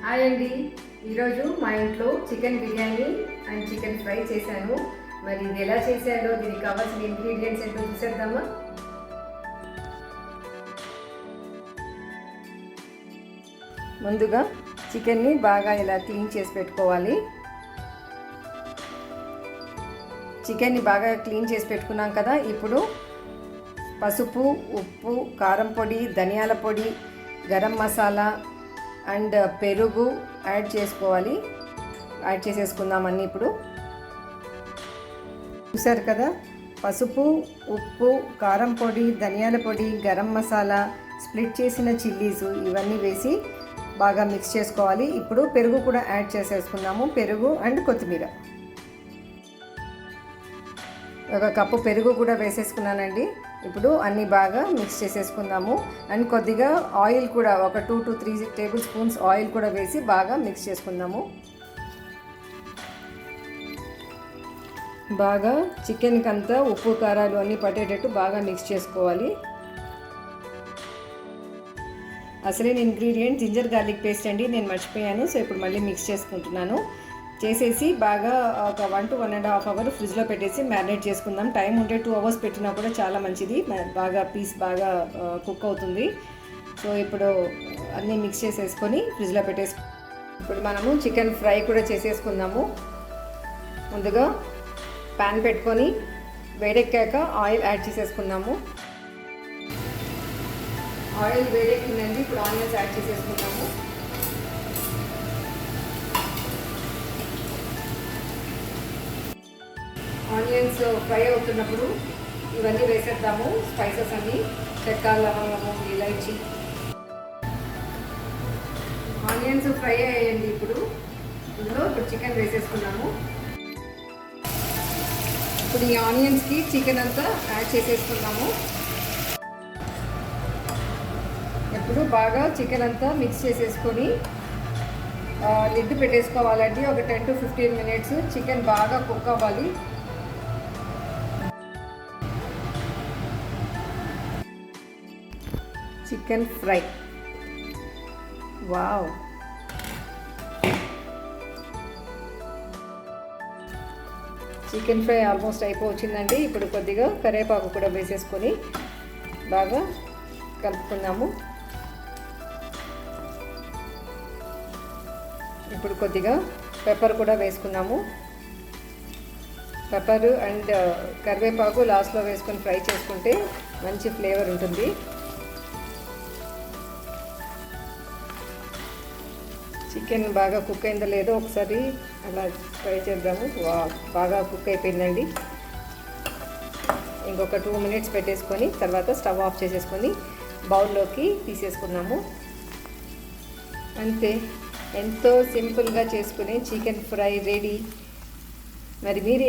Hi అండి. ఈరోజు మా ఇంట్లో chicken biryani and chicken fry చేశాను. మరి ఇది ఎలా చేశారో దీనికి కావాల్సిన ఇంగ్రీడియంట్స్ ఏంటో చూసేద్దామా? ముందుగా చికెన్ని బాగా ఇలా క్లీన్ చేసి పెట్టుకోవాలి. చికెన్ని బాగా క్లీన్ చేసి పెట్టుకున్నాం కదా. ఇప్పుడు పసుపు, ఉప్పు, కారం పొడి, ధనియాల పొడి, గరం మసాలా అండ్ పెరుగు యాడ్ చేసేసుకుందాం అన్నీ. ఇప్పుడు చూసారు కదా, పసుపు, ఉప్పు, కారం పొడి, ధనియాల పొడి, గరం మసాలా, స్ప్లిట్ చేసిన చిల్లీస్ ఇవన్నీ వేసి బాగా మిక్స్ చేసుకోవాలి. ఇప్పుడు పెరుగు కూడా యాడ్ చేసేసుకుందాము. పెరుగు అండ్ కొత్తిమీర, ఒక కప్పు పెరుగు కూడా వేసేసుకున్నానండి. ఇప్పుడు అన్నీ బాగా మిక్స్ చేసేసుకుందాము. అండ్ కొద్దిగా ఆయిల్ కూడా, ఒక 2 to 3 టేబుల్ స్పూన్స్ ఆయిల్ కూడా వేసి బాగా మిక్స్ చేసుకుందాము. బాగా చికెన్కి అంతా ఉప్పు కారాలు అన్నీ పట్టేటట్టు బాగా మిక్స్ చేసుకోవాలి. అసలైన ఇంగ్రీడియంట్ జింజర్ గార్లిక్ పేస్ట్ అండి, నేను మర్చిపోయాను. సో ఇప్పుడు మళ్ళీ మిక్స్ చేసుకుంటున్నాను. చేసేసి బాగా ఒక 1 to 1.5 hours ఫ్రిడ్జ్లో పెట్టేసి మ్యారినేట్ చేసుకుందాం. టైం ఉంటే 2 hours పెట్టినా కూడా చాలా మంచిది, బాగా పీస్ బాగా కుక్ అవుతుంది. సో ఇప్పుడు అన్నీ మిక్స్ చేసేసుకొని ఫ్రిడ్జ్లో పెట్టేసి ఇప్పుడు మనము చికెన్ ఫ్రై కూడా చేసేసుకుందాము. ముందుగా ప్యాన్ పెట్టుకొని వేడెక్కాక ఆయిల్ యాడ్ చేసేసుకుందాము. ఆయిల్ వేడెక్కిందండి. ఇప్పుడు ఆనియన్స్ యాడ్ చేసేసుకుందాము. ఆనియన్స్ ఫ్రై అవుతున్నప్పుడు ఇవన్నీ వేసేద్దాము. స్పైసెస్ అన్నీ, చెక్క, లవంగము, ఇలాచి. ఆనియన్స్ ఫ్రై అయ్యండి. ఇప్పుడు చికెన్ వేసేసుకున్నాము. ఇప్పుడు ఈ ఆనియన్స్కి చికెన్ అంతా యాడ్ చేసేసుకున్నాము. ఇప్పుడు బాగా చికెన్ అంతా మిక్స్ చేసేసుకొని లిడ్ పెట్టేసుకోవాలండి. ఒక 10 to 15 minutes చికెన్ బాగా కుక్ అవ్వాలి. Chicken fry, wow! Chicken fry almost అయిపోవచ్చిందండి. ఇప్పుడు కొద్దిగా కరివేపాకు కూడా వేసేసుకొని బాగా కలుపుకుందాము. ఇప్పుడు కొద్దిగా పెప్పర్ కూడా వేసుకున్నాము. పెప్పర్ అండ్ కరివేపాకు లాస్ట్లో వేసుకొని ఫ్రై చేసుకుంటే మంచి ఫ్లేవర్ ఉంటుంది. చికెన్ బాగా కుక్ అయిందో లేదో ఒకసారి అలా ఫ్రై చేద్దాము. బాగా కుక్ అయిపోయిందండి. ఇంకొక 2 minutes పెట్టేసుకొని తర్వాత స్టవ్ ఆఫ్ చేసేసుకొని బౌల్లోకి తీసేసుకున్నాము. అంతే, ఎంతో సింపుల్గా చేసుకునే చికెన్ ఫ్రై రెడీ. మరి మీరు